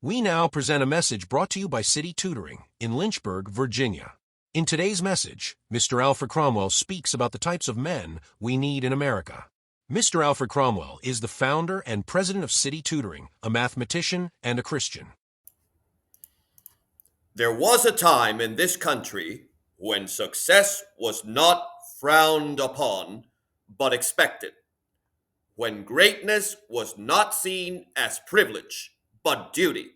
We now present a message brought to you by City Tutoring in Lynchburg, Virginia. In today's message, Mr. Alfred Cromwell speaks about the types of men we need in America. Mr. Alfred Cromwell is the founder and president of City Tutoring, a mathematician and a Christian. There was a time in this country when success was not frowned upon, but expected. When greatness was not seen as privilege, but duty.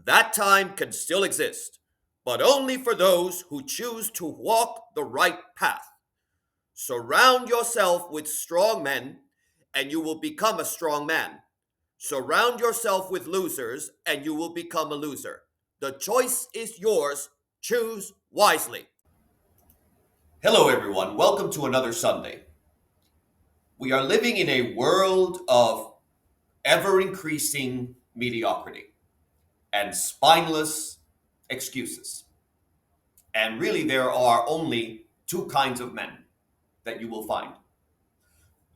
That time can still exist, but only for those who choose to walk the right path. Surround yourself with strong men, and you will become a strong man. Surround yourself with losers, and you will become a loser. The choice is yours. Choose wisely. Hello, everyone. Welcome to another Sunday. We are living in a world of ever increasing mediocrity and spineless excuses. And really, there are only two kinds of men that you will find: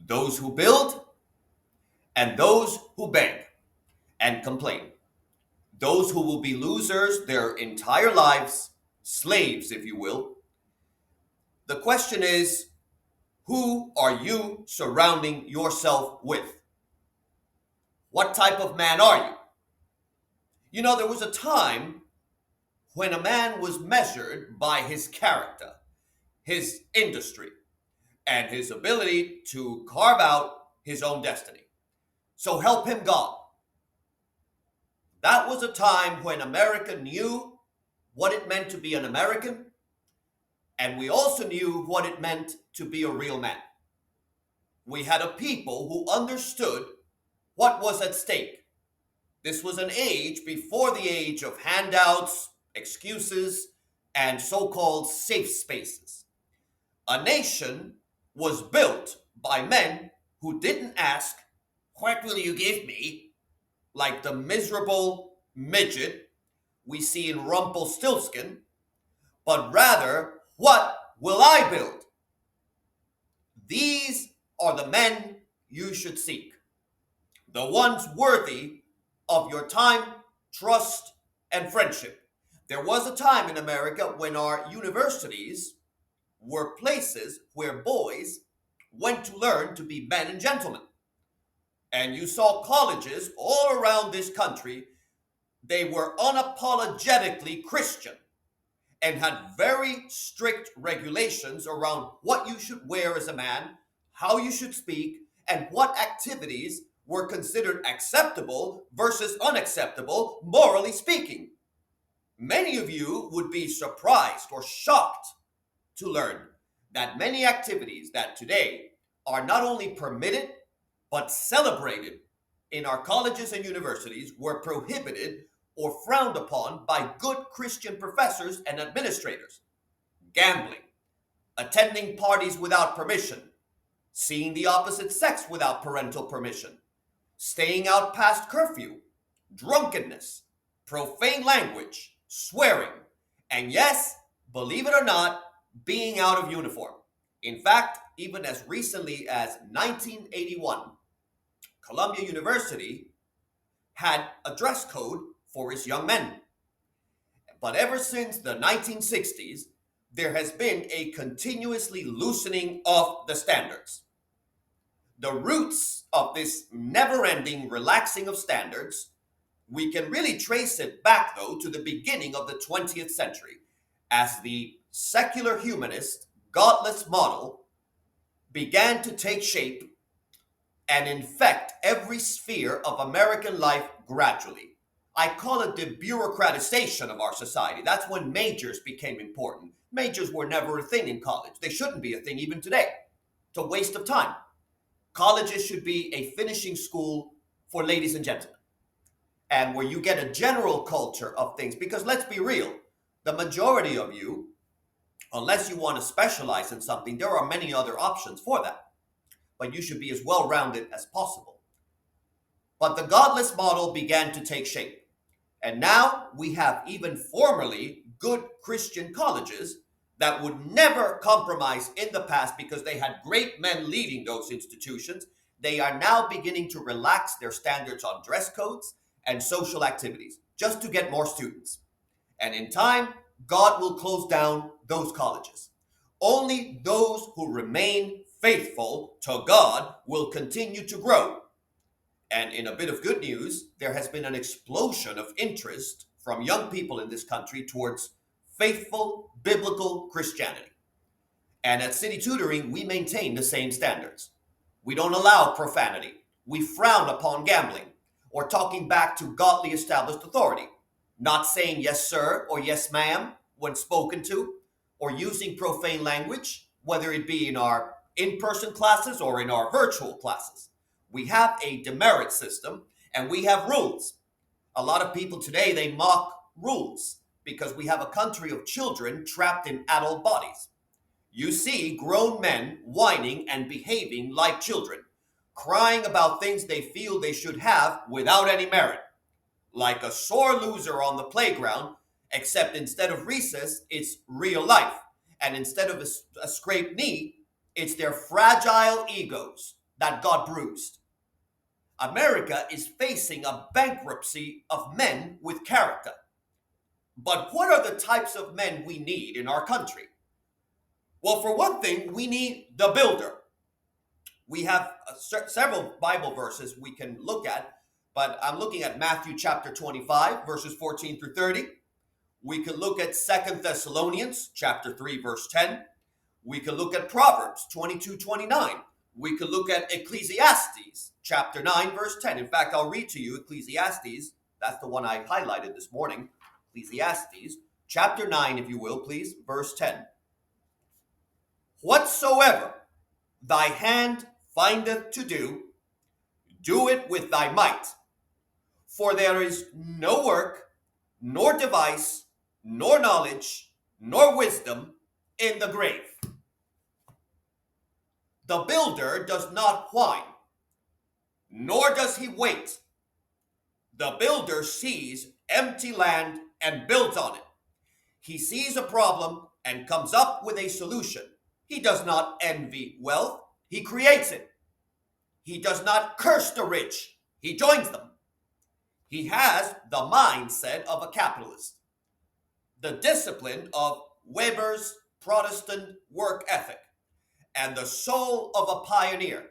those who build and those who beg and complain. Those who will be losers their entire lives, slaves, if you will. The question is, who are you surrounding yourself with? What type of man are you? You know, there was a time when a man was measured by his character, his industry, and his ability to carve out his own destiny. So help him God. That was a time when America knew what it meant to be an American, and we also knew what it meant to be a real man. We had a people who understood what was at stake. This was an age before the age of handouts, excuses, and so-called safe spaces. A nation was built by men who didn't ask, "What will you give me?" like the miserable midget we see in Rumpelstiltskin, but rather, "What will I build?" These are the men you should seek, the ones worthy of your time, trust, and friendship. There was a time in America when our universities were places where boys went to learn to be men and gentlemen. And you saw colleges all around this country. They were unapologetically Christian and had very strict regulations around what you should wear as a man, how you should speak, and what activities were considered acceptable versus unacceptable, morally speaking. Many of you would be surprised or shocked to learn that many activities that today are not only permitted but celebrated in our colleges and universities were prohibited or frowned upon by good Christian professors and administrators. Gambling, attending parties without permission, seeing the opposite sex without parental permission, staying out past curfew, drunkenness, profane language, swearing, and yes, believe it or not, being out of uniform. In fact, even as recently as 1981, Columbia University had a dress code for its young men. But ever since the 1960s, there has been a continuously loosening of the standards. The roots of this never-ending relaxing of standards, we can really trace it back, though, to the beginning of the 20th century, as the secular humanist, godless model began to take shape and infect every sphere of American life gradually. I call it the bureaucratization of our society. That's when majors became important. Majors were never a thing in college. They shouldn't be a thing even today. It's a waste of time. Colleges should be a finishing school for ladies and gentlemen, and where you get a general culture of things. Because let's be real, the majority of you, unless you want to specialize in something, there are many other options for that. But you should be as well-rounded as possible. But the godless model began to take shape. And now we have even formerly good Christian colleges that would never compromise in the past because they had great men leading those institutions. They are now beginning to relax their standards on dress codes and social activities just to get more students. And in time, God will close down those colleges. Only those who remain faithful to God will continue to grow. And in a bit of good news, there has been an explosion of interest from young people in this country towards faithful biblical Christianity. And at City Tutoring, we maintain the same standards. We don't allow profanity. We frown upon gambling or talking back to godly established authority, not saying yes, sir, or yes, ma'am when spoken to, or using profane language, whether it be in our in person classes or in our virtual classes. We have a demerit system and we have rules. A lot of people today, they mock rules because we have a country of children trapped in adult bodies. You see grown men whining and behaving like children, crying about things they feel they should have without any merit, like a sore loser on the playground, except instead of recess, it's real life. And instead of a scraped knee, it's their fragile egos that got bruised. America is facing a bankruptcy of men with character. But what are the types of men we need in our country? Well, for one thing, we need the builder. We have several Bible verses we can look at, but I'm looking at Matthew chapter 25, verses 14 through 30. We can look at 2 Thessalonians chapter 3, verse 10. We can look at Proverbs 22:29. We could look at Ecclesiastes chapter 9, verse 10. In fact, I'll read to you Ecclesiastes. That's the one I highlighted this morning. Ecclesiastes chapter 9, if you will, please, verse 10. Whatsoever thy hand findeth to do, do it with thy might. For there is no work, nor device, nor knowledge, nor wisdom in the grave. The builder does not whine, nor does he wait. The builder sees empty land and builds on it. He sees a problem and comes up with a solution. He does not envy wealth, he creates it. He does not curse the rich, he joins them. He has the mindset of a capitalist, the discipline of Weber's Protestant work ethic, and the soul of a pioneer.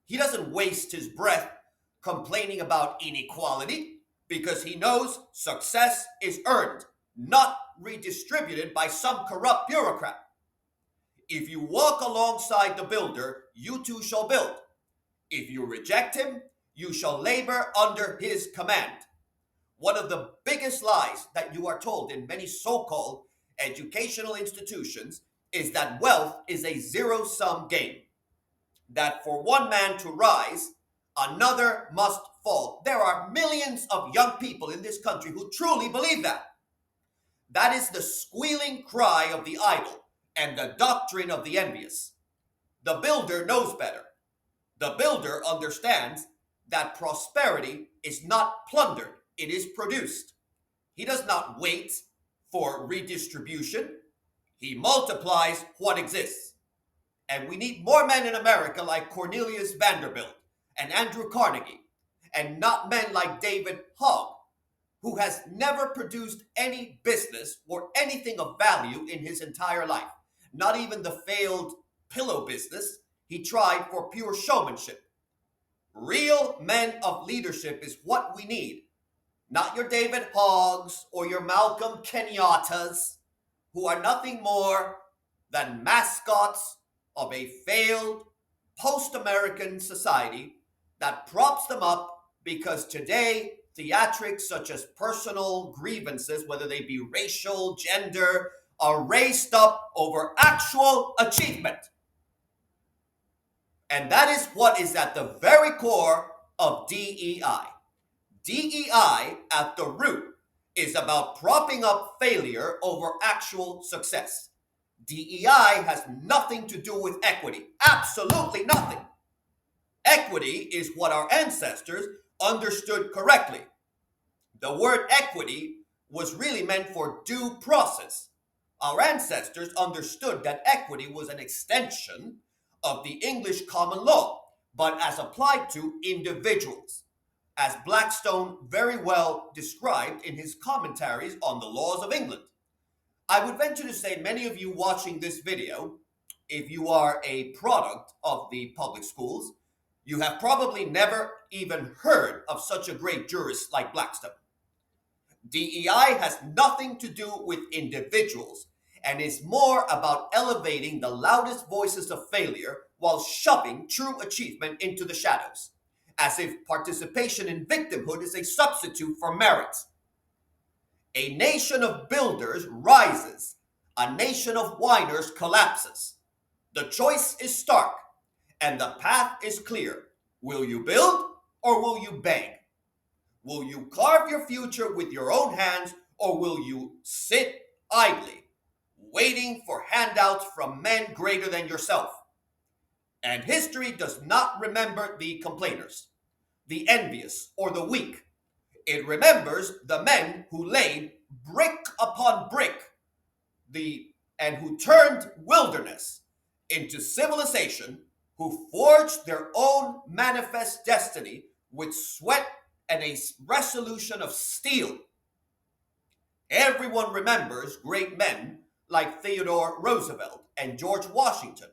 He doesn't waste his breath complaining about inequality because he knows success is earned, not redistributed by some corrupt bureaucrat. If you walk alongside the builder, you too shall build. If you reject him, you shall labor under his command. One of the biggest lies that you are told in many so-called educational institutions is that wealth is a zero-sum game. That for one man to rise, another must fall. There are millions of young people in this country who truly believe that. That is the squealing cry of the idle and the doctrine of the envious. The builder knows better. The builder understands that prosperity is not plundered, it is produced. He does not wait for redistribution. He multiplies what exists. And we need more men in America like Cornelius Vanderbilt and Andrew Carnegie, and not men like David Hogg, who has never produced any business or anything of value in his entire life. Not even the failed pillow business he tried for pure showmanship. Real men of leadership is what we need. Not your David Hoggs or your Malcolm Kenyattas, who are nothing more than mascots of a failed post-American society that props them up because today theatrics such as personal grievances, whether they be racial, gender, are raised up over actual achievement. And that is what is at the very core of DEI. DEI at the root is about propping up failure over actual success. DEI has nothing to do with equity. Absolutely nothing. Equity is what our ancestors understood correctly. The word equity was really meant for due process. Our ancestors understood that equity was an extension of the English common law, but as applied to individuals. as Blackstone very well described in his commentaries on the laws of England. I would venture to say many of you watching this video, if you are a product of the public schools, you have probably never even heard of such a great jurist like Blackstone. DEI has nothing to do with individuals and is more about elevating the loudest voices of failure while shoving true achievement into the shadows, as if participation in victimhood is a substitute for merit. A nation of builders rises, a nation of whiners collapses. The choice is stark, and the path is clear. Will you build or will you beg? Will you carve your future with your own hands, or will you sit idly, waiting for handouts from men greater than yourself? And history does not remember the complainers, the envious, or the weak. It remembers the men who laid brick upon brick and who turned wilderness into civilization, who forged their own manifest destiny with sweat and a resolution of steel. Everyone remembers great men like Theodore Roosevelt and George Washington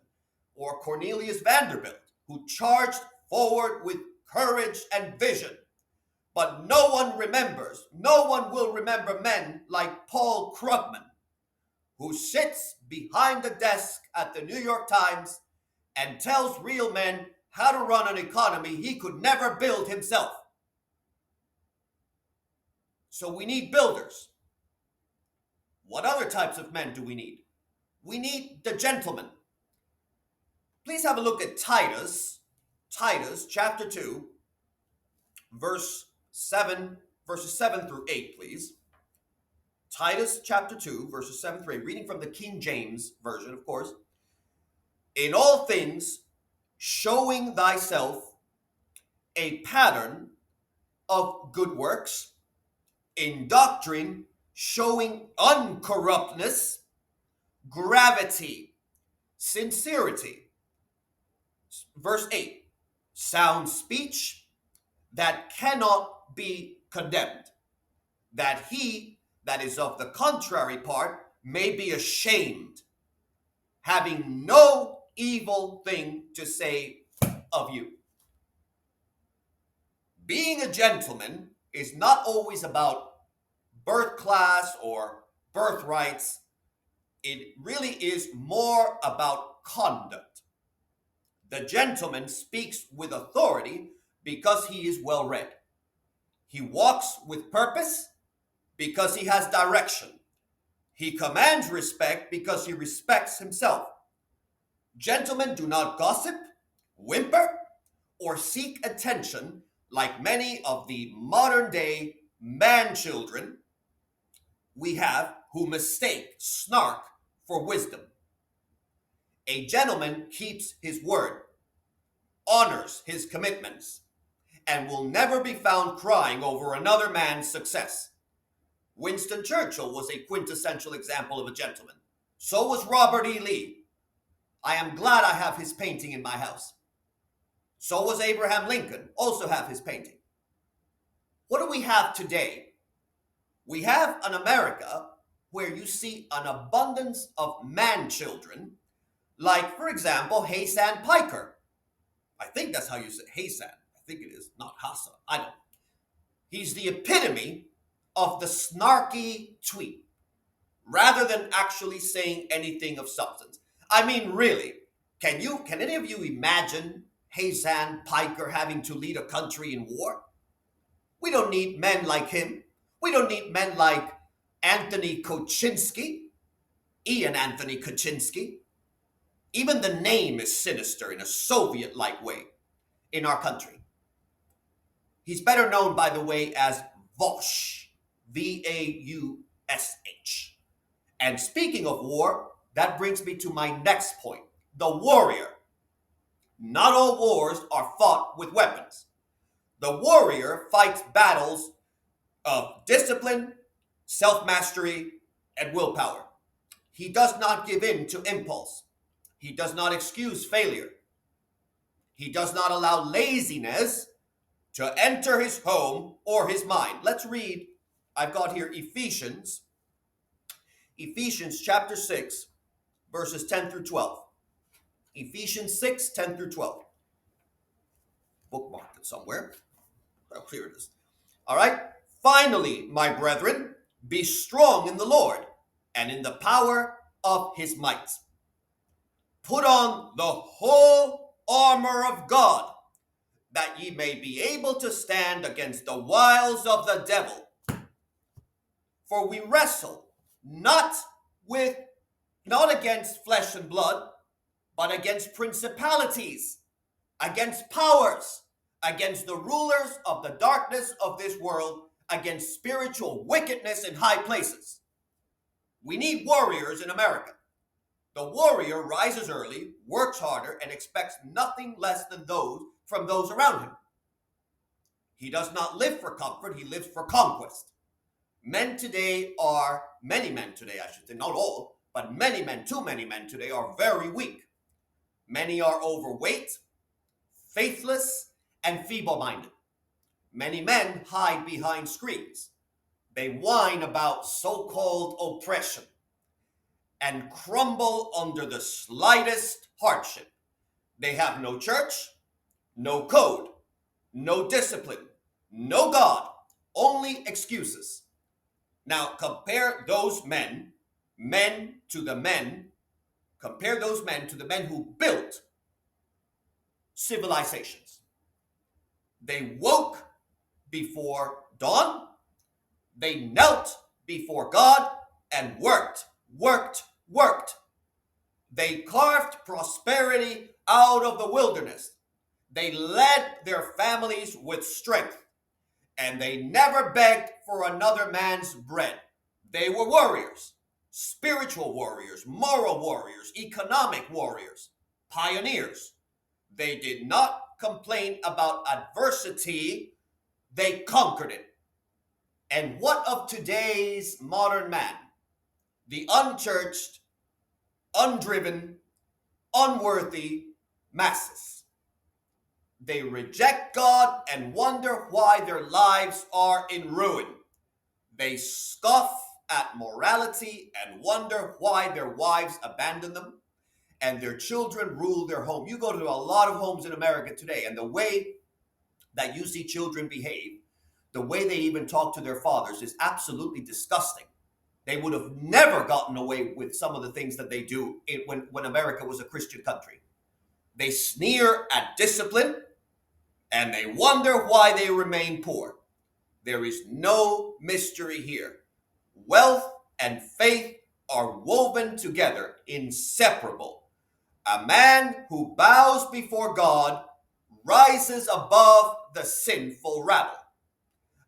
or Cornelius Vanderbilt, who charged forward with courage and vision. But no one will remember men like Paul Krugman, who sits behind the desk at the New York Times and tells real men how to run an economy he could never build himself. So we need builders. What other types of men do we need? We need the gentleman. Please have a look at Titus chapter 2, verses 7 through 8, please. Titus chapter 2, verses 7 through 8, reading from the King James Version, of course. In all things, showing thyself a pattern of good works, in doctrine, showing uncorruptness, gravity, sincerity. Verse 8, sound speech that cannot be condemned, that he that is of the contrary part may be ashamed, having no evil thing to say of you. Being a gentleman is not always about birth class or birthrights. It really is more about conduct. The gentleman speaks with authority because he is well read. He walks with purpose because he has direction. He commands respect because he respects himself. Gentlemen do not gossip, whimper, or seek attention like many of the modern day man children we have who mistake snark for wisdom. A gentleman keeps his word, honors his commitments, and will never be found crying over another man's success. Winston Churchill was a quintessential example of a gentleman. So was Robert E. Lee. I am glad I have his painting in my house. So was Abraham Lincoln, also have his painting. What do we have today? We have an America where you see an abundance of man children, like, for example, Hasan Piker. I think that's how you say Hasan. I think it is, not Hassan. I don't know. He's the epitome of the snarky tweet, rather than actually saying anything of substance. I mean, really, can any of you imagine Hasan Piker having to lead a country in war? We don't need men like him. We don't need men like Anthony Koczynski, Ian Anthony Koczynski. Even the name is sinister in a Soviet-like way in our country. He's better known, by the way, as Vaush, V-A-U-S-H. And speaking of war, that brings me to my next point, the warrior. Not all wars are fought with weapons. The warrior fights battles of discipline, self-mastery, and willpower. He does not give in to impulse. He does not excuse failure. He does not allow laziness to enter his home or his mind. Let's read. I've got here Ephesians chapter 6, verses 10 through 12. Ephesians 6, 10 through 12. Bookmarked it somewhere. Oh, here it is. All right. Finally, my brethren, be strong in the Lord and in the power of his might. Put on the whole armor of God, that ye may be able to stand against the wiles of the devil. For we wrestle not against flesh and blood, but against principalities, against powers, against the rulers of the darkness of this world, against spiritual wickedness in high places. We need warriors in America. The warrior rises early, works harder, and expects nothing less than from those around him. He does not live for comfort, he lives for conquest. Many men today, I should say, not all, but too many men today are very weak. Many are overweight, faithless, and feeble-minded. Many men hide behind screens. They whine about so-called oppression and crumble under the slightest hardship. They have no church, no code, no discipline, no God, only excuses. Now compare those men to the men who built civilizations. They woke before dawn, they knelt before God and worked. They carved prosperity out of the wilderness. They led their families with strength, and they never begged for another man's bread. They were warriors, spiritual warriors, moral warriors, economic warriors, pioneers. They did not complain about adversity, they conquered it. And what of today's modern man? The unchurched, undriven, unworthy masses. They reject God and wonder why their lives are in ruin. They scoff at morality and wonder why their wives abandon them and their children rule their home. You go to a lot of homes in America today, and the way that you see children behave, the way they even talk to their fathers, is absolutely disgusting. They would have never gotten away with some of the things that they do when America was a Christian country. They sneer at discipline, and they wonder why they remain poor. There is no mystery here. Wealth and faith are woven together, inseparable. A man who bows before God rises above the sinful rabble.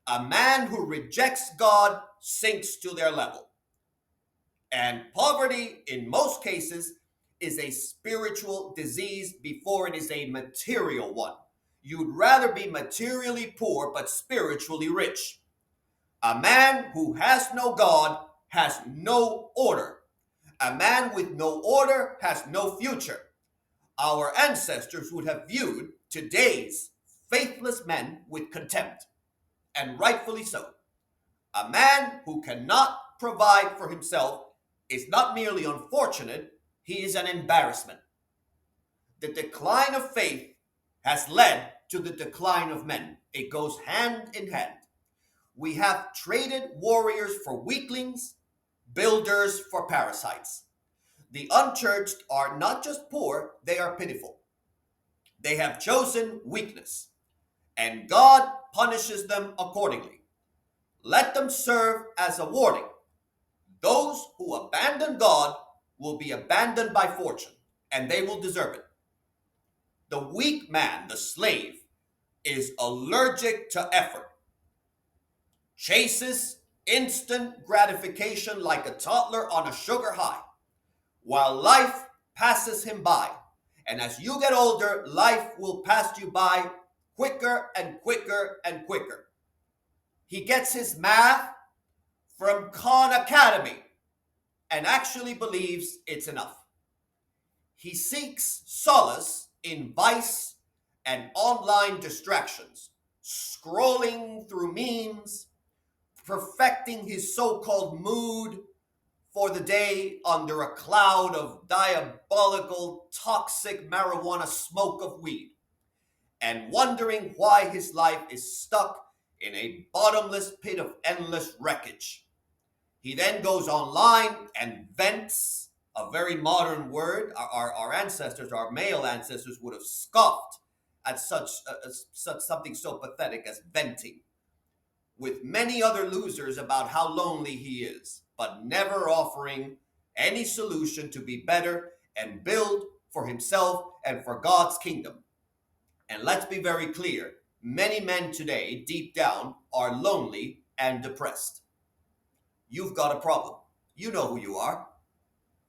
A man who rejects God sinks to their level. And poverty, in most cases, is a spiritual disease before it is a material one. You'd rather be materially poor but spiritually rich. A man who has no God has no order. A man with no order has no future. Our ancestors would have viewed today's faithless men with contempt, and rightfully so. A man who cannot provide for himself is not merely unfortunate, he is an embarrassment. The decline of faith has led to the decline of men. It goes hand in hand. We have traded warriors for weaklings, builders for parasites. The unchurched are not just poor, they are pitiful. They have chosen weakness, and God punishes them accordingly. Let them serve as a warning. Those who abandon God will be abandoned by fortune, and they will deserve it. The weak man, the slave, is allergic to effort, chases instant gratification like a toddler on a sugar high, while life passes him by. And as you get older, life will pass you by quicker and quicker and quicker. He gets his math from Khan Academy and actually believes it's enough. He seeks solace in vice and online distractions, scrolling through memes, perfecting his so-called mood for the day under a cloud of diabolical, toxic marijuana smoke of weed, and wondering why his life is stuck in a bottomless pit of endless wreckage. He then goes online and vents, a very modern word. Our ancestors, our male ancestors, would have scoffed at such something so pathetic as venting, with many other losers about how lonely he is, but never offering any solution to be better and build for himself and for God's kingdom. And let's be very clear, many men today, deep down, are lonely and depressed. You've got a problem. You know who you are.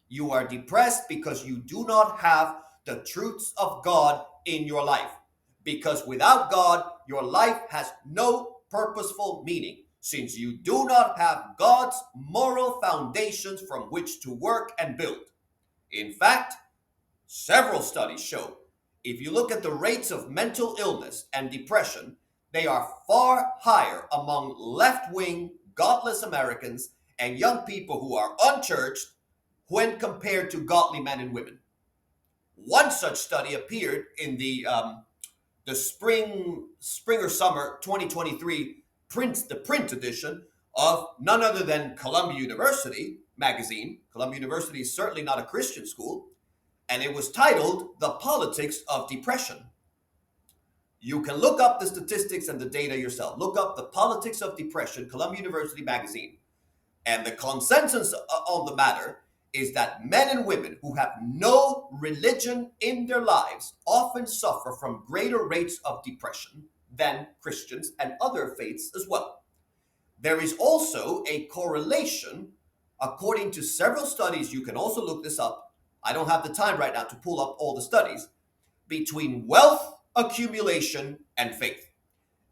You are depressed because you do not have the truths of God in your life. Because without God, your life has no purposeful meaning, since you do not have God's moral foundations from which to work and build. In fact, several studies show if you look at the rates of mental illness and depression, they are far higher among left-wing, godless Americans and young people who are unchurched when compared to godly men and women. One such study appeared in the spring or summer 2023 print edition of none other than Columbia University magazine. Columbia University is certainly not a Christian school, and it was titled "The Politics of Depression." You can look up the statistics and the data yourself. Look up "The Politics of Depression," Columbia University magazine. And the consensus on the matter is that men and women who have no religion in their lives often suffer from greater rates of depression than Christians and other faiths as well. There is also a correlation, according to several studies. You can also look this up. I don't have the time right now to pull up all the studies, between wealth accumulation and faith.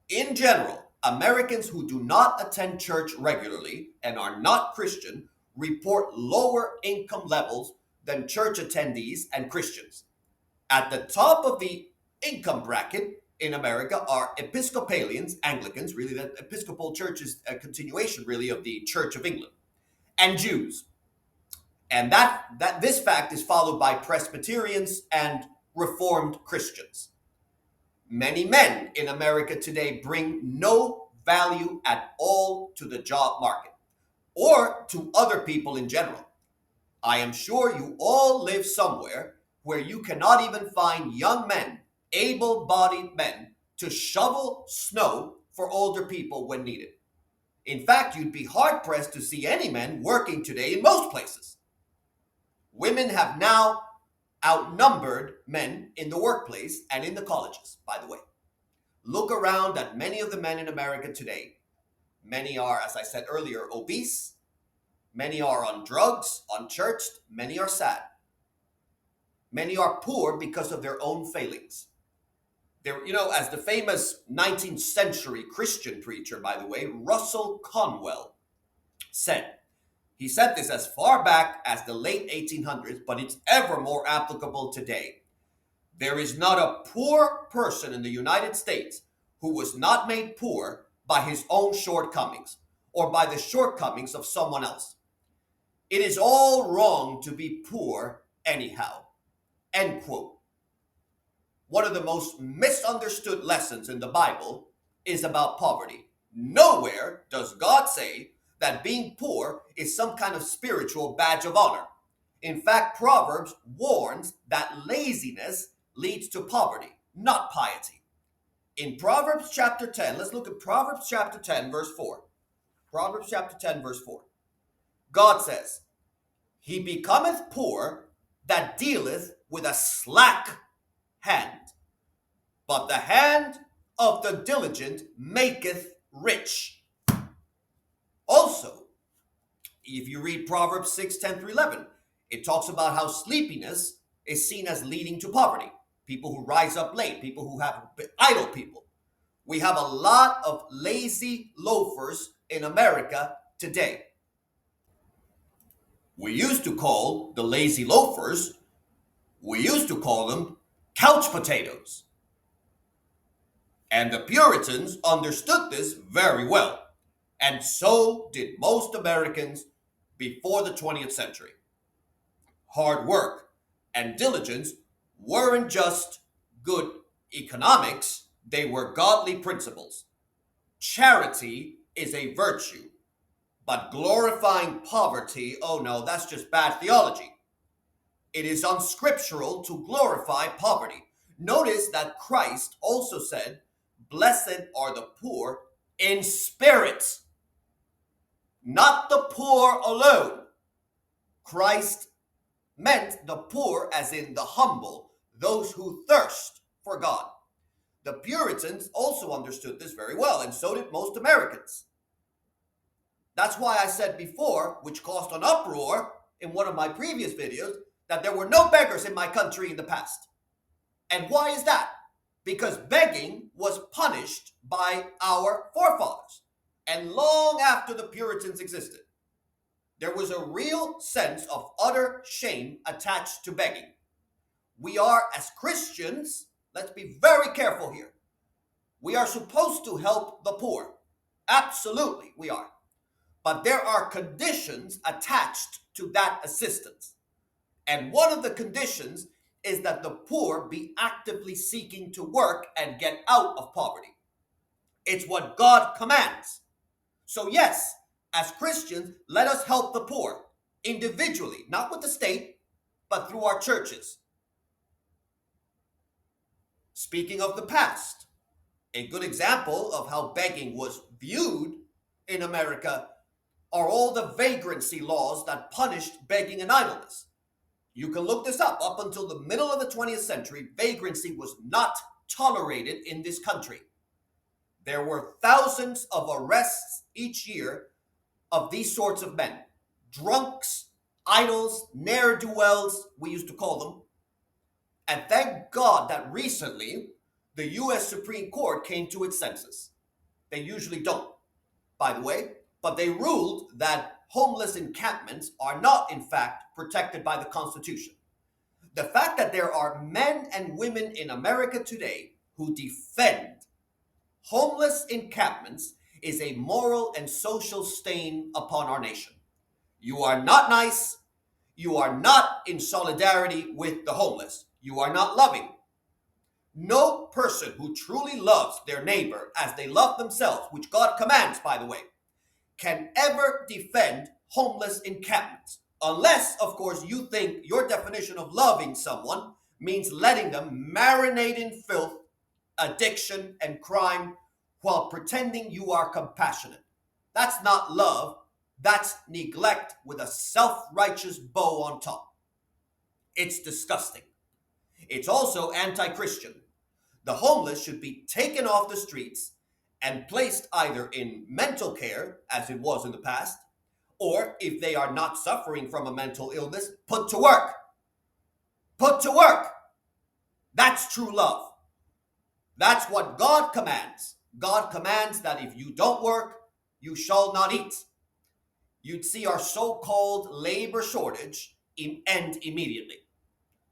In general, Americans who do not attend church regularly and are not Christian report lower income levels than church attendees and Christians. At the top of the income bracket in America are Episcopalians, Anglicans, really the Episcopal Church is a continuation really of the Church of England, and Jews. And that this fact is followed by Presbyterians and Reformed Christians. Many men in America today bring no value at all to the job market or to other people in general. I am sure you all live somewhere where you cannot even find young men, able-bodied men, to shovel snow for older people when needed. In fact, you'd be hard-pressed to see any men working today in most places. Women have now outnumbered men in the workplace and in the colleges, by the way. Look around at many of the men in America today. Many are, as I said earlier, obese. Many are on drugs, unchurched. Many are sad. Many are poor because of their own failings. As the famous 19th century Christian preacher, by the way, Russell Conwell said, he said this as far back as the late 1800s, but it's ever more applicable today. There is not a poor person in the United States who was not made poor by his own shortcomings or by the shortcomings of someone else. It is all wrong to be poor anyhow. End quote. One of the most misunderstood lessons in the Bible is about poverty. Nowhere does God say that being poor is some kind of spiritual badge of honor. In fact, Proverbs warns that laziness leads to poverty, not piety. In Proverbs chapter 10, let's look at Proverbs chapter 10, verse 4. Proverbs chapter 10, verse 4. God says, "He becometh poor that dealeth with a slack hand, but the hand of the diligent maketh rich." Also, if you read Proverbs 6, 10 through 11, it talks about how sleepiness is seen as leading to poverty. People who rise up late, people who have idle people. We have a lot of lazy loafers in America today. We used to call the lazy loafers, we used to call them couch potatoes. And the Puritans understood this very well. And so did most Americans before the 20th century. Hard work and diligence weren't just good economics, they were godly principles. Charity is a virtue, but glorifying poverty, oh no, that's just bad theology. It is unscriptural to glorify poverty. Notice that Christ also said, "Blessed are the poor in spirit," not the poor alone. Christ meant the poor as in the humble, those who thirst for God. The Puritans also understood this very well, and so did most Americans. That's why I said before, which caused an uproar in one of my previous videos, that there were no beggars in my country in the past. And why is that? Because begging was punished by our forefathers, and long after the Puritans existed. There was a real sense of utter shame attached to begging. We are, as Christians, let's be very careful here. We are supposed to help the poor. Absolutely, we are. But there are conditions attached to that assistance. And one of the conditions is that the poor be actively seeking to work and get out of poverty. It's what God commands. So yes, as Christians, let us help the poor individually, not with the state, but through our churches. Speaking of the past, a good example of how begging was viewed in America are all the vagrancy laws that punished begging and idleness. You can look this up. Up until the middle of the 20th century, vagrancy was not tolerated in this country. There were thousands of arrests each year of these sorts of men. Drunks, idols, ne'er-do-wells, we used to call them. And thank God that recently the U.S. Supreme Court came to its senses. They usually don't, by the way, but they ruled that homeless encampments are not, in fact, protected by the Constitution. The fact that there are men and women in America today who defend homeless encampments is a moral and social stain upon our nation. You are not nice. You are not in solidarity with the homeless. You are not loving. No person who truly loves their neighbor as they love themselves, which God commands, by the way, can ever defend homeless encampments. Unless, of course, you think your definition of loving someone means letting them marinate in filth, addiction, and crime while pretending you are compassionate. That's not love. That's neglect with a self-righteous bow on top. It's disgusting. It's also anti-Christian. The homeless should be taken off the streets and placed either in mental care, as it was in the past, or if they are not suffering from a mental illness, put to work. Put to work. That's true love. That's what God commands. God commands that if you don't work, you shall not eat. You'd see our so-called labor shortage end immediately.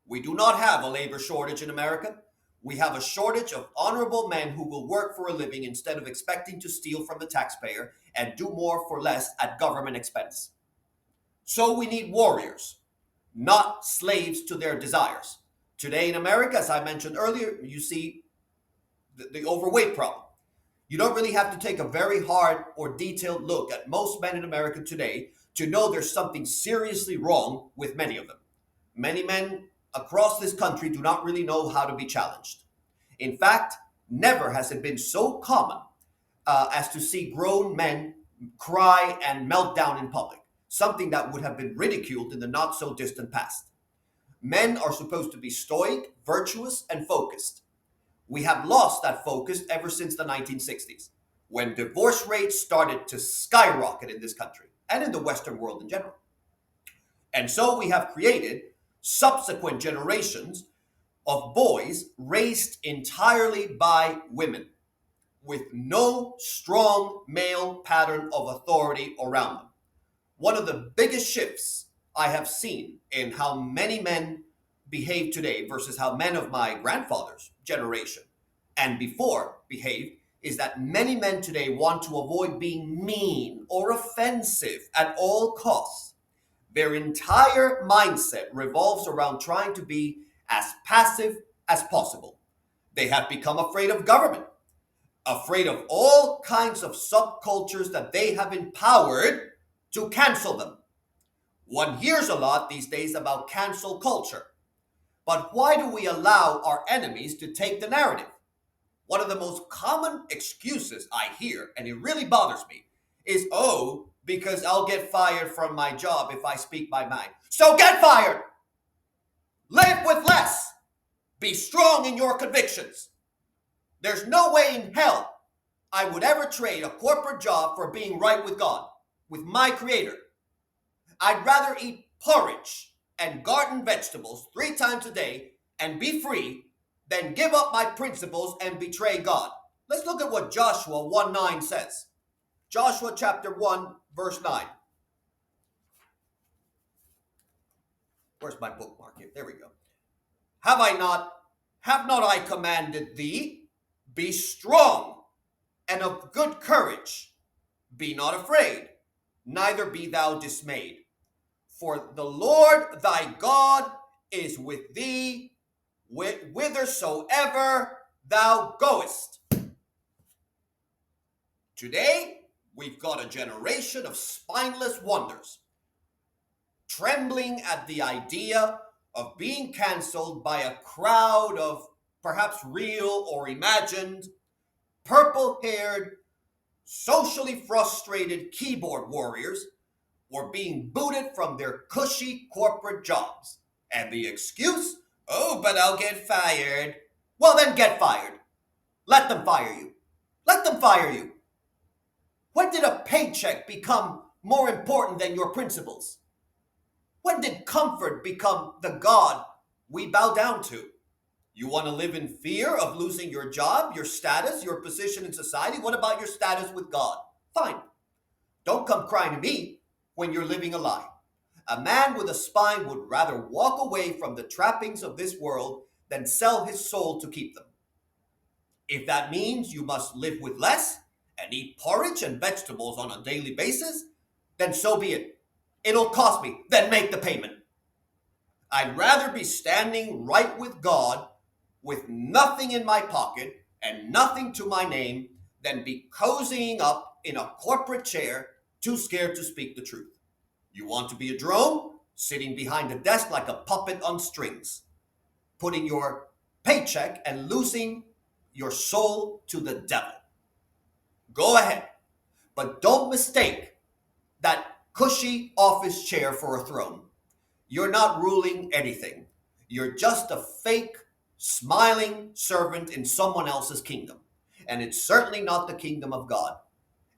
We do not have a labor shortage in America. We have a shortage of honorable men who will work for a living instead of expecting to steal from the taxpayer and do more for less at government expense. So we need warriors, not slaves to their desires. Today in America, as I mentioned earlier, you see the overweight problem. You don't really have to take a very hard or detailed look at most men in America today to know there's something seriously wrong with many of them. Many men across this country do not really know how to be challenged. In fact, never has it been so common as to see grown men cry and melt down in public, something that would have been ridiculed in the not so distant past. Men are supposed to be stoic, virtuous, and focused. We have lost that focus ever since the 1960s, when divorce rates started to skyrocket in this country and in the Western world in general. And so we have created subsequent generations of boys raised entirely by women with no strong male pattern of authority around them. One of the biggest shifts I have seen in how many men behave today versus how men of my grandfather's generation and before behaved is that many men today want to avoid being mean or offensive at all costs. Their entire mindset revolves around trying to be as passive as possible. They have become afraid of government, afraid of all kinds of subcultures that they have empowered to cancel them. One hears a lot these days about cancel culture. But why do we allow our enemies to take the narrative? One of the most common excuses I hear, and it really bothers me, is, oh, because I'll get fired from my job if I speak my mind. So get fired! Live with less! Be strong in your convictions. There's no way in hell I would ever trade a corporate job for being right with God, with my Creator. I'd rather eat porridge and garden vegetables 3 times a day and be free than give up my principles and betray God. Let's look at what Joshua 1:9 says. Joshua chapter 1, verse 9. Where's my bookmark here? There we go. Have not I commanded thee? Be strong and of good courage. Be not afraid, neither be thou dismayed. For the Lord thy God is with thee whithersoever thou goest. Today, we've got a generation of spineless wonders, trembling at the idea of being canceled by a crowd of perhaps real or imagined, purple-haired, socially frustrated keyboard warriors, or being booted from their cushy corporate jobs. And the excuse, oh, but I'll get fired. Well, then get fired. Let them fire you. Let them fire you. When did a paycheck become more important than your principles? When did comfort become the God we bow down to? You want to live in fear of losing your job, your status, your position in society? What about your status with God? Fine. Don't come crying to me when you're living a lie. A man with a spine would rather walk away from the trappings of this world than sell his soul to keep them. If that means you must live with less and eat porridge and vegetables on a daily basis, then so be it. It'll cost me, then make the payment. I'd rather be standing right with God with nothing in my pocket and nothing to my name than be cozying up in a corporate chair too scared to speak the truth. You want to be a drone? Sitting behind a desk like a puppet on strings, putting your paycheck and losing your soul to the devil. Go ahead, but don't mistake that cushy office chair for a throne. You're not ruling anything. You're just a fake, smiling servant in someone else's kingdom. And it's certainly not the kingdom of God.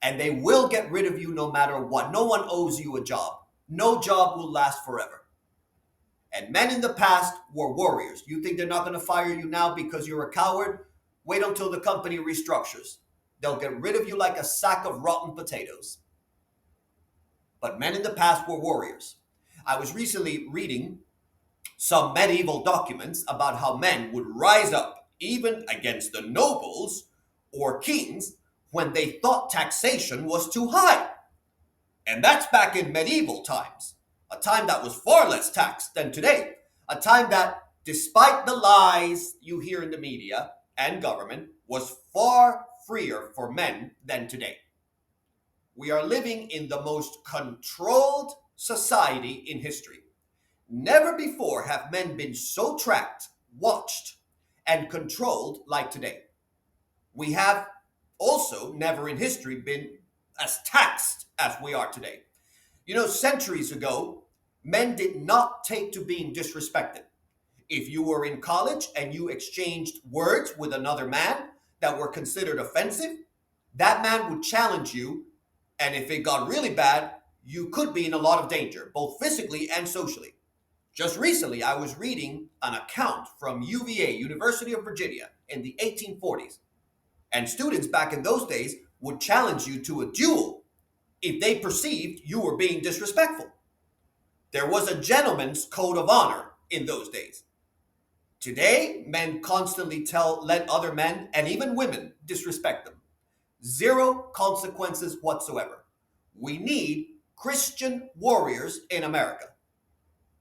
And they will get rid of you no matter what. No one owes you a job. No job will last forever. And men in the past were warriors. You think they're not going to fire you now because you're a coward? Wait until the company restructures. They'll get rid of you like a sack of rotten potatoes. But men in the past were warriors. I was recently reading some medieval documents about how men would rise up even against the nobles or kings when they thought taxation was too high. And that's back in medieval times, a time that was far less taxed than today, a time that, despite the lies you hear in the media and government, was far freer for men than today. We are living in the most controlled society in history. Never before have men been so tracked, watched, and controlled like today. We have also never in history been as taxed as we are today. You know, centuries ago, men did not take to being disrespected. If you were in college and you exchanged words with another man that were considered offensive, that man would challenge you, and if it got really bad, you could be in a lot of danger, both physically and socially. Just recently, I was reading an account from UVA, University of Virginia, in the 1840s. And students back in those days would challenge you to a duel if they perceived you were being disrespectful. There was a gentleman's code of honor in those days. Today, men constantly let other men and even women disrespect them. Zero consequences whatsoever. We need Christian warriors in America.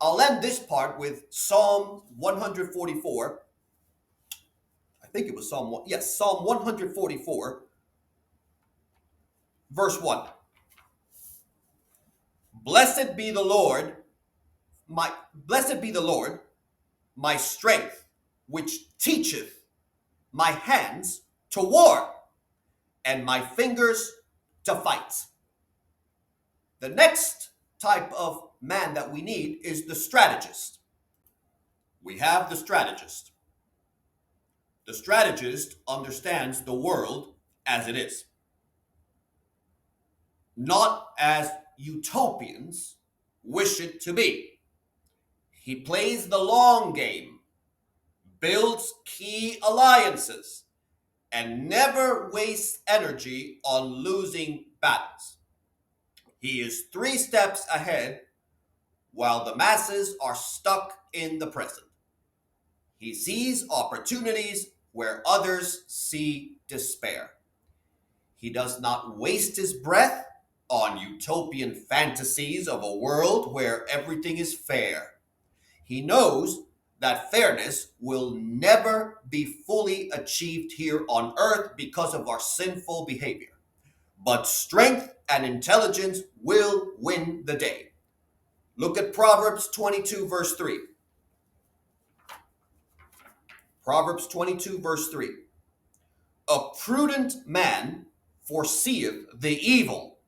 I'll end this part with Psalm 144. I think it was Psalm 1. Yes, Psalm 144, verse 1. Blessed be the Lord, blessed be the Lord, my strength, which teacheth my hands to war and my fingers to fight. The next type of man that we need is the strategist. We have the strategist. The strategist understands the world as it is, not as utopians wish it to be. He plays the long game, builds key alliances, and never wastes energy on losing battles. He is 3 steps ahead while the masses are stuck in the present. He sees opportunities where others see despair. He does not waste his breath on utopian fantasies of a world where everything is fair. He knows that fairness will never be fully achieved here on earth because of our sinful behavior. But strength and intelligence will win the day. Look at Proverbs 22, verse 3. Proverbs 22, verse 3. A prudent man foreseeth the evil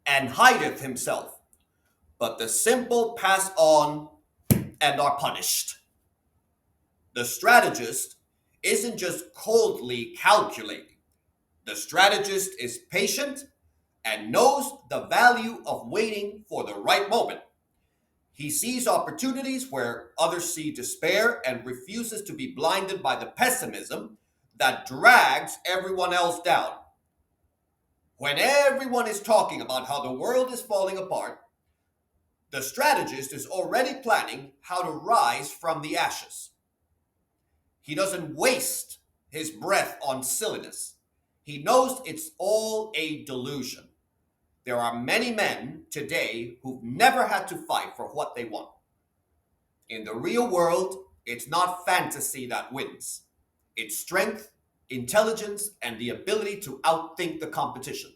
and hideth himself, but the simple pass on and are punished. The strategist isn't just coldly calculating. The strategist is patient and knows the value of waiting for the right moment. He sees opportunities where others see despair and refuses to be blinded by the pessimism that drags everyone else down. When everyone is talking about how the world is falling apart, the strategist is already planning how to rise from the ashes. He doesn't waste his breath on silliness. He knows it's all a delusion. There are many men today who've never had to fight for what they want. In the real world, it's not fantasy that wins. It's strength, intelligence, and the ability to outthink the competition.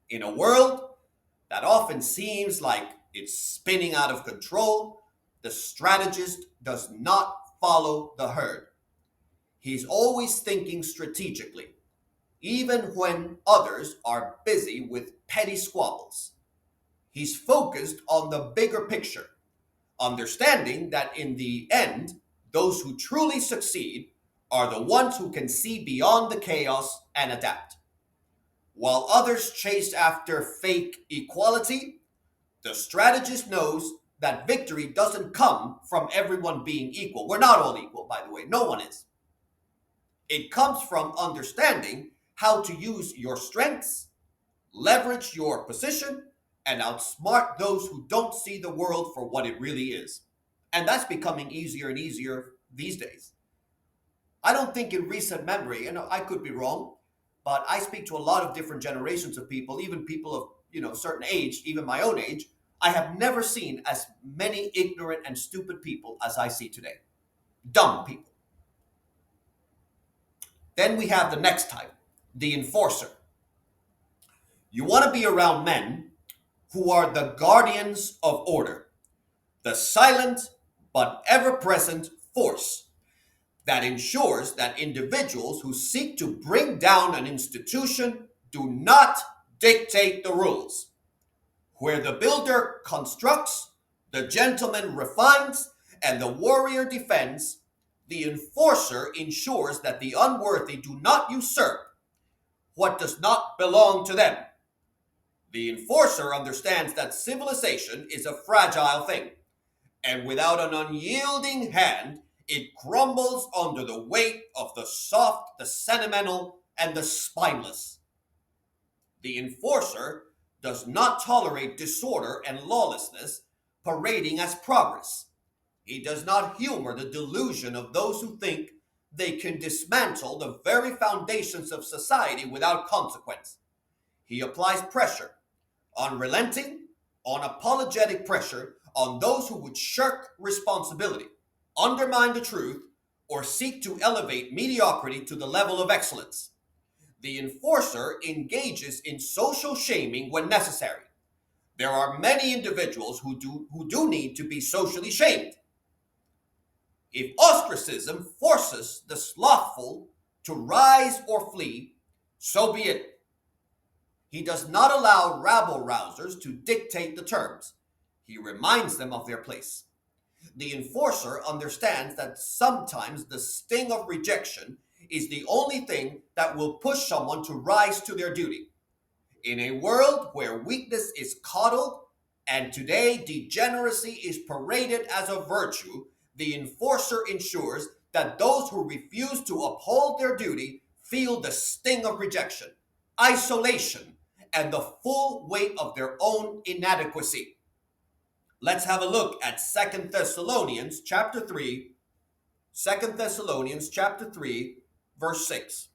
In a world that often seems like it's spinning out of control, the strategist does not follow the herd. He's always thinking strategically, even when others are busy with petty squabbles. He's focused on the bigger picture, understanding that in the end, those who truly succeed are the ones who can see beyond the chaos and adapt. While others chase after fake equality, the strategist knows that victory doesn't come from everyone being equal. We're not all equal, by the way. No one is. It comes from understanding how to use your strengths, leverage your position, and outsmart those who don't see the world for what it really is. And that's becoming easier and easier these days. I don't think in recent memory, I could be wrong, but I speak to a lot of different generations of people, even people of, certain age, even my own age. I have never seen as many ignorant and stupid people as I see today. Dumb people. Then we have the next type, the enforcer. You want to be around men who are the guardians of order, the silent but ever-present force that ensures that individuals who seek to bring down an institution do not dictate the rules. Where the builder constructs, the gentleman refines, and the warrior defends, the enforcer ensures that the unworthy do not usurp what does not belong to them. The enforcer understands that civilization is a fragile thing, and without an unyielding hand, it crumbles under the weight of the soft, the sentimental, and the spineless. The enforcer does not tolerate disorder and lawlessness parading as progress. He does not humor the delusion of those who think they can dismantle the very foundations of society without consequence. He applies pressure, unrelenting, unapologetic pressure on those who would shirk responsibility, undermine the truth, or seek to elevate mediocrity to the level of excellence. The enforcer engages in social shaming when necessary. There are many individuals who do need to be socially shamed. If ostracism forces the slothful to rise or flee, so be it. He does not allow rabble rousers to dictate the terms. He reminds them of their place. The enforcer understands that sometimes the sting of rejection is the only thing that will push someone to rise to their duty. In a world where weakness is coddled and today degeneracy is paraded as a virtue, the enforcer ensures that those who refuse to uphold their duty feel the sting of rejection, isolation, and the full weight of their own inadequacy. Let's have a look at 2 Thessalonians chapter 3, 2 Thessalonians chapter 3, verse 6.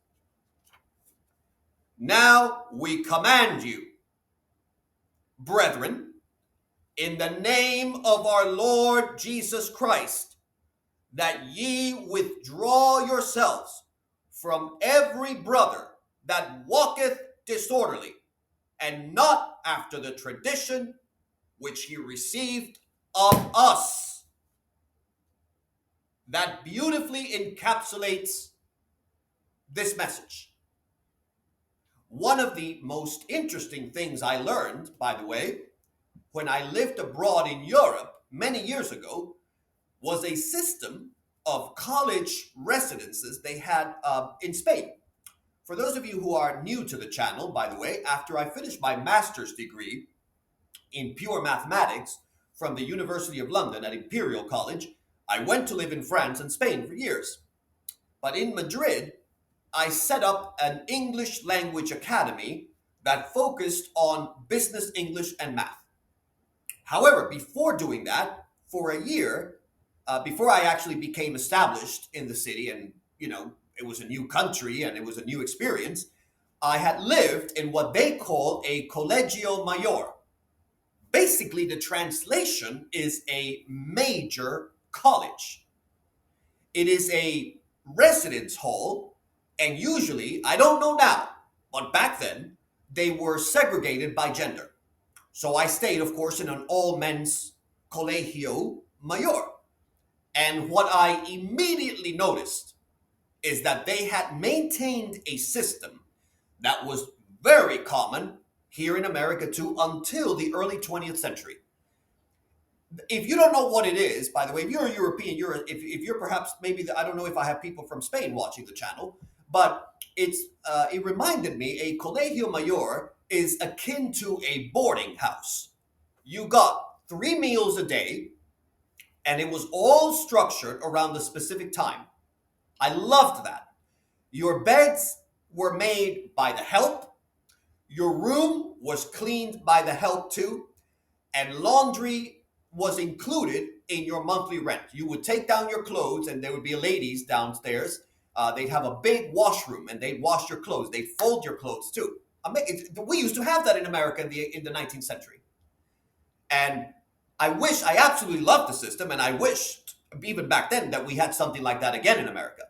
Now we command you, brethren, in the name of our Lord Jesus Christ, that ye withdraw yourselves from every brother that walketh disorderly, and not after the tradition which he received of us. That beautifully encapsulates this message. One of the most interesting things I learned, by the way, when I lived abroad in Europe many years ago, was a system of college residences they had in Spain. For those of you who are new to the channel, by the way, after I finished my master's degree in pure mathematics from the University of London at Imperial College, I went to live in France and Spain for years. But in Madrid, I set up an English language academy that focused on business English and math. However, before doing that, for a year, before I actually became established in the city and, it was a new country and it was a new experience, I had lived in what they call a colegio mayor. Basically, the translation is a major college. It is a residence hall, and usually, I don't know now, but back then, they were segregated by gender. So I stayed, of course, in an all-men's colegio mayor. And what I immediately noticed is that they had maintained a system that was very common here in America too until the early 20th century. If you don't know what it is, by the way, if you're a European, if you're perhaps maybe, I don't know if I have people from Spain watching the channel, but it reminded me a colegio mayor is akin to a boarding house. You got 3 meals a day, and it was all structured around a specific time. I loved that. Your beds were made by the help. Your room was cleaned by the help too. And laundry was included in your monthly rent. You would take down your clothes and there would be ladies downstairs. They'd have a big washroom and they'd wash your clothes. They'd fold your clothes too. We used to have that in America in the 19th century. And I absolutely loved the system, and I wished, even back then, that we had something like that again in America.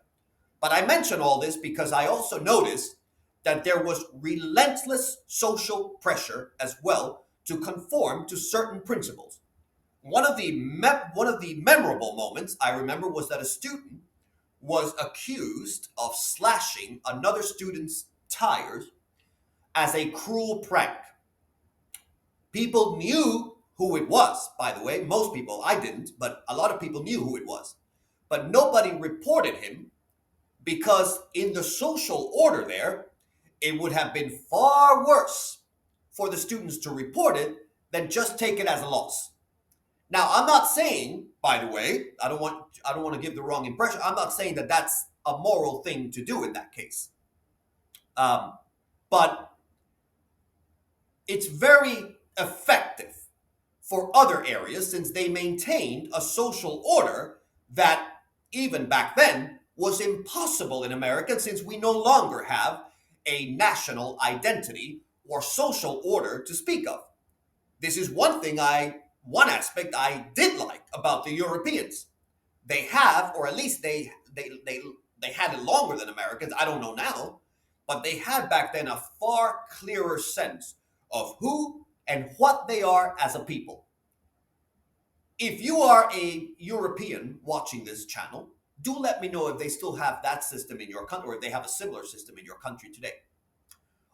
But I mention all this because I also noticed that there was relentless social pressure as well to conform to certain principles. One of the memorable moments I remember was that a student was accused of slashing another student's tires as a cruel prank. People knew who it was, by the way. Most people, I didn't, but a lot of people knew who it was. But nobody reported him because in the social order there, it would have been far worse for the students to report it than just take it as a loss. Now, I'm not saying, by the way, I don't want to give the wrong impression. I'm not saying that that's a moral thing to do in that case. But it's very effective for other areas since they maintained a social order that, even back then, was impossible in America since we no longer have a national identity or social order to speak of. This is one aspect I did like about the Europeans. They have, or at least they had it longer than Americans. I don't know now, but they had back then a far clearer sense of who and what they are as a people. If you are a European watching this channel, do let me know if they still have that system in your country or if they have a similar system in your country today.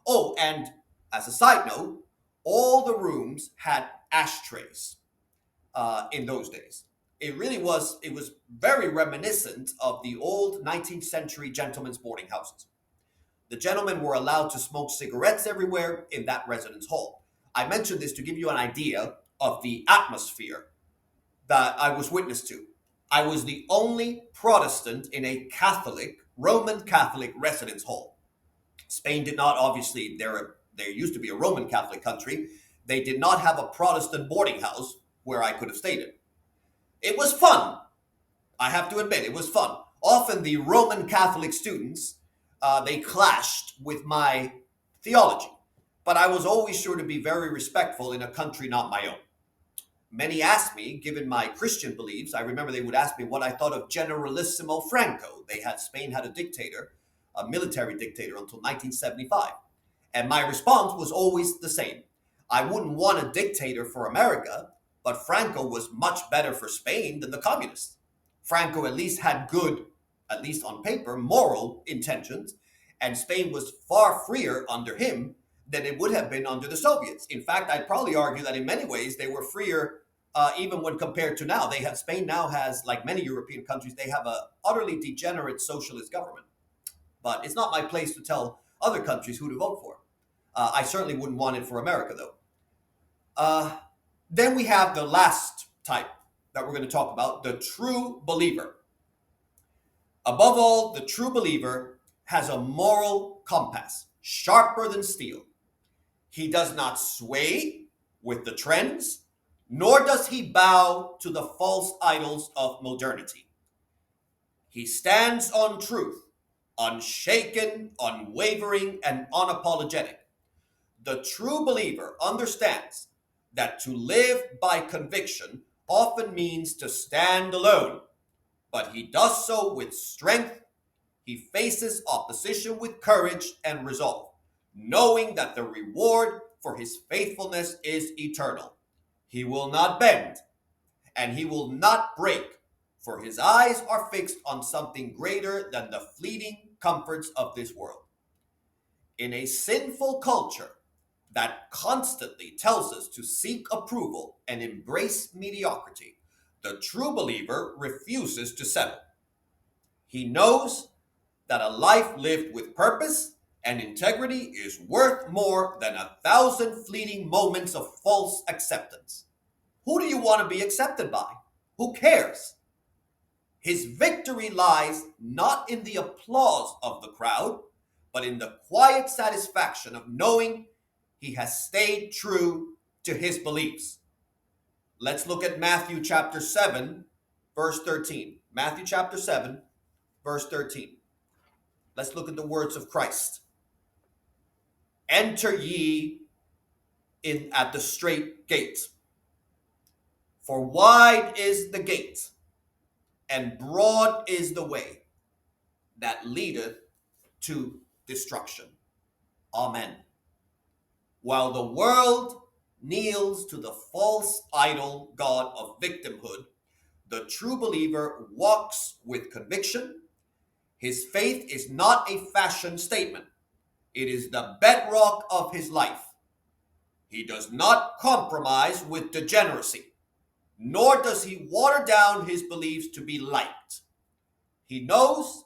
Oh, and as a side note, all the rooms had ashtrays in those days. It was very reminiscent of the old 19th century gentlemen's boarding houses. The gentlemen were allowed to smoke cigarettes everywhere in that residence hall. I mentioned this to give you an idea of the atmosphere that I was witness to. I was the only Protestant in a Roman Catholic residence hall. Spain did not, obviously, there used to be a Roman Catholic country. They did not have a Protestant boarding house where I could have stayed in. It was fun. I have to admit, it was fun. Often the Roman Catholic students, they clashed with my theology, but I was always sure to be very respectful in a country not my own. Many asked me, given my Christian beliefs, I remember they would ask me what I thought of Generalissimo Franco. Spain had a dictator, a military dictator until 1975. And my response was always the same. I wouldn't want a dictator for America, but Franco was much better for Spain than the communists. Franco at least had good, at least on paper, moral intentions, and Spain was far freer under him than it would have been under the Soviets. In fact, I'd probably argue that in many ways they were freer even when compared to now. Spain now has, like many European countries, they have a utterly degenerate socialist government. But it's not my place to tell other countries who to vote for. I certainly wouldn't want it for America, though. Then we have the last type that we're going to talk about, the true believer. Above all, the true believer has a moral compass, sharper than steel. He does not sway with the trends, nor does he bow to the false idols of modernity. He stands on truth, unshaken, unwavering, and unapologetic. The true believer understands that to live by conviction often means to stand alone, but he does so with strength. He faces opposition with courage and resolve, knowing that the reward for his faithfulness is eternal. He will not bend, and he will not break, for his eyes are fixed on something greater than the fleeting comforts of this world. In a sinful culture that constantly tells us to seek approval and embrace mediocrity, the true believer refuses to settle. He knows that a life lived with purpose and integrity is worth more than 1,000 fleeting moments of false acceptance. Who do you want to be accepted by? Who cares? His victory lies not in the applause of the crowd, but in the quiet satisfaction of knowing he has stayed true to his beliefs. Let's look at Matthew chapter 7, verse 13. Matthew chapter 7, verse 13. Let's look at the words of Christ. Enter ye in at the strait gate. For wide is the gate, and broad is the way that leadeth to destruction. Amen. While the world kneels to the false idol god of victimhood, the true believer walks with conviction. His faith is not a fashion statement. It is the bedrock of his life. He does not compromise with degeneracy, nor does he water down his beliefs to be liked. He knows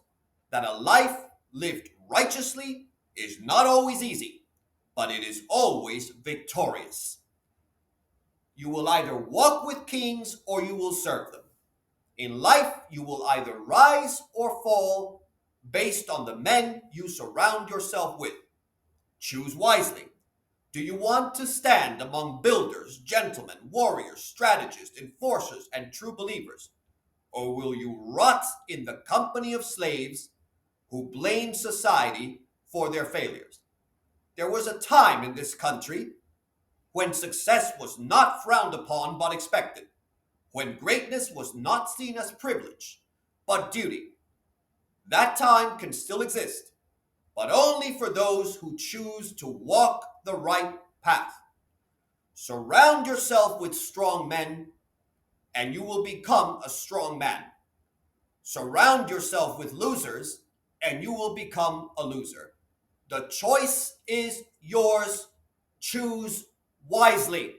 that a life lived righteously is not always easy, but it is always victorious. You will either walk with kings or you will serve them. In life, you will either rise or fall based on the men you surround yourself with. Choose wisely. Do you want to stand among builders, gentlemen, warriors, strategists, enforcers, and true believers? Or will you rot in the company of slaves who blame society for their failures? There was a time in this country when success was not frowned upon but expected, when greatness was not seen as privilege but duty. That time can still exist, but only for those who choose to walk the right path. Surround yourself with strong men, and you will become a strong man. Surround yourself with losers, and you will become a loser. The choice is yours. Choose wisely.